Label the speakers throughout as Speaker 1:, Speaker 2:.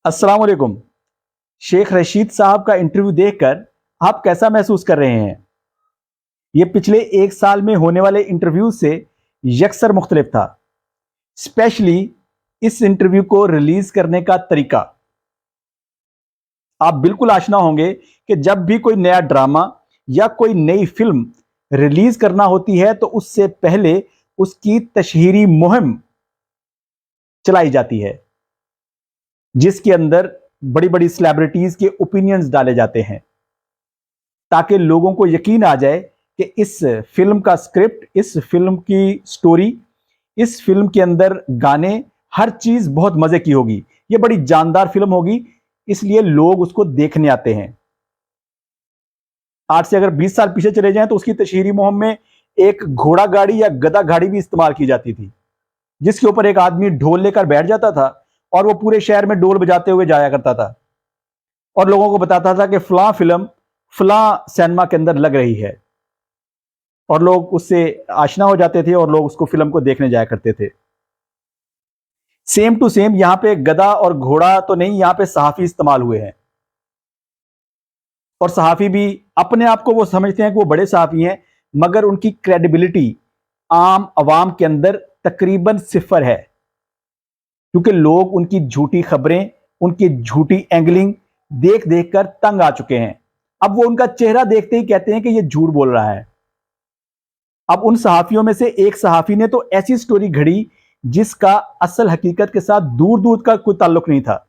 Speaker 1: अस्सलाम वालेकुम। शेख रशीद साहब का इंटरव्यू देखकर आप कैसा महसूस कर रहे हैं? ये पिछले 1 साल में होने वाले इंटरव्यू से यकसर मुख्तलिफ था। स्पेशली इस इंटरव्यू को रिलीज करने का तरीका। आप बिल्कुल आशना होंगे कि जब भी कोई नया ड्रामा या कोई नई फिल्म रिलीज करना होती है तो उससे पहले उसकी तशहीरी मुहिम चलाई जाती है, जिसके अंदर बड़ी-बड़ी सेलिब्रिटीज के ओपिनियंस डाले जाते हैं, ताकि लोगों को यकीन आ जाए कि इस फिल्म का स्क्रिप्ट, इस फिल्म की स्टोरी, इस फिल्म के अंदर गाने, हर चीज बहुत मजे की होगी। ये बड़ी जानदार फिल्म होगी, इसलिए लोग उसको देखने आते हैं। आज से अगर 20 साल पीछे चले जाएं तो उसकी तशहीरी मुहिम में एक घोड़ा गाड़ी या गधा गाड़ी भी इस्तेमाल की जाती थी, जिसके ऊपर एक आदमी ढोल लेकर बैठ जाता था और वो पूरे शहर में ढोल बजाते हुए जाया करता था और लोगों को बताता था कि फलां फिल्म फलां सिनेमा के अंदर लग रही है, और लोग उससे आशना हो जाते थे और लोग उसको फिल्म को देखने जाया करते थे। सेम टू सेम यहां पे गधा और घोड़ा तो नहीं, यहां पे सहाफी इस्तेमाल हुए हैं, और सहाफी भी अपने आप को वो समझते हैं कि वो बड़े सहाफी हैं, मगर उनकी क्रेडिबिलिटी आम आवाम के अंदर तकरीबन सिफर है, क्योंकि लोग उनकी झूठी खबरें, उनकी झूठी एंगलिंग देख देख कर तंग आ चुके हैं। अब वो उनका चेहरा देखते ही कहते हैं कि ये झूठ बोल रहा है। अब उन सहाफियों में से एक सहाफी ने तो ऐसी स्टोरी घड़ी जिसका असल हकीकत के साथ दूर दूर का कोई ताल्लुक नहीं था।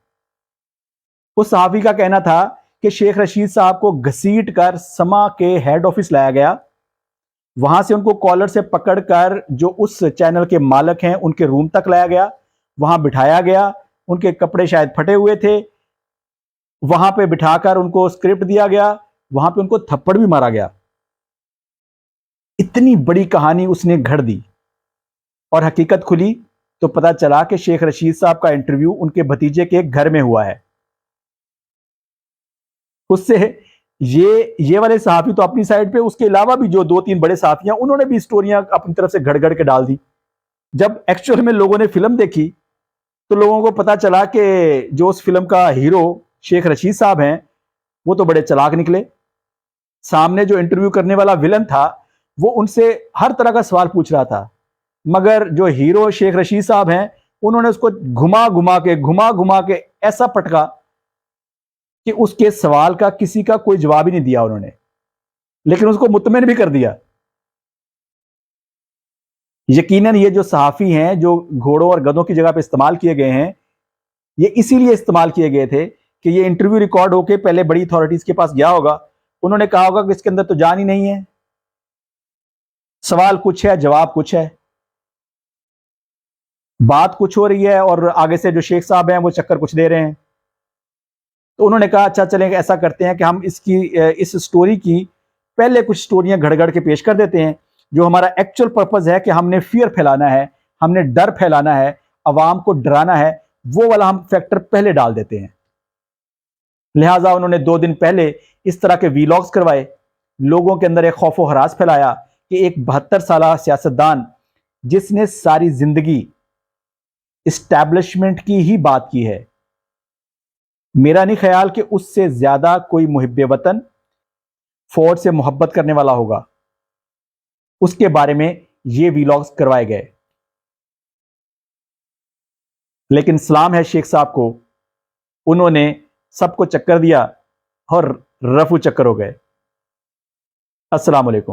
Speaker 1: उस सहाफी का कहना था कि शेख रशीद साहब को घसीट कर समा के हेड ऑफिस लाया गया, वहां से उनको कॉलर से पकड़कर जो उस चैनल के मालिक हैं उनके रूम तक लाया गया, वहां बिठाया गया, उनके कपड़े शायद फटे हुए थे, वहां पे बिठाकर उनको स्क्रिप्ट दिया गया, वहां पे उनको थप्पड़ भी मारा गया। इतनी बड़ी कहानी उसने घड़ दी और हकीकत खुली तो पता चला कि शेख रशीद साहब का इंटरव्यू उनके भतीजे के घर में हुआ है। उससे ये वाले सहाफी तो अपनी साइड पे, उसके अलावा भी जो 2-3 बड़े सहाफी हैं उन्होंने भी स्टोरियां अपनी तरफ से घड़ घड़ के डाल दी। जब एक्चुअल में लोगों ने फिल्म देखी तो लोगों को पता चला कि जो उस फिल्म का हीरो शेख रशीद साहब हैं वो तो बड़े चालाक निकले। सामने जो इंटरव्यू करने वाला विलन था वो उनसे हर तरह का सवाल पूछ रहा था, मगर जो हीरो शेख रशीद साहब हैं उन्होंने उसको घुमा घुमा के ऐसा पटका कि उसके सवाल का किसी का कोई जवाब ही नहीं दिया उन्होंने, लेकिन उसको मुतमिन भी कर दिया। यकीनन ये जो सहाफी हैं जो घोड़ों और गधों की जगह पे इस्तेमाल किए गए हैं, ये इसीलिए इस्तेमाल किए गए थे कि ये इंटरव्यू रिकॉर्ड होके पहले बड़ी अथॉरिटीज के पास गया होगा, उन्होंने कहा होगा कि इसके अंदर तो जान ही नहीं है, सवाल कुछ है जवाब कुछ है, बात कुछ हो रही है और आगे से जो शेख साहब हैं वो चक्कर कुछ दे रहे हैं। तो उन्होंने कहा अच्छा चलें ऐसा करते हैं कि हम इस स्टोरी की पहले कुछ स्टोरियां घड़ घड़ के पेश कर देते हैं। जो हमारा एक्चुअल पर्पस है कि हमने फियर फैलाना है, हमने डर फैलाना है, अवाम को डराना है, वो वाला हम फैक्टर पहले डाल देते हैं। लिहाजा उन्होंने 2 दिन पहले इस तरह के वीलॉग्स करवाए, लोगों के अंदर एक खौफो हरास फैलाया कि एक 72 साल सियासतदान जिसने सारी जिंदगी इस्टेब्लिशमेंट की ही बात की है, मेरा नहीं ख्याल कि उससे ज्यादा कोई मुहिब्बे वतन, फौज से मोहब्बत करने वाला होगा, उसके बारे में ये वीलॉग्स करवाए गए। लेकिन सलाम है शेख साहब को, उन्होंने सबको चक्कर दिया और रफू चक्कर हो गए। अस्सलाम वालेकुम।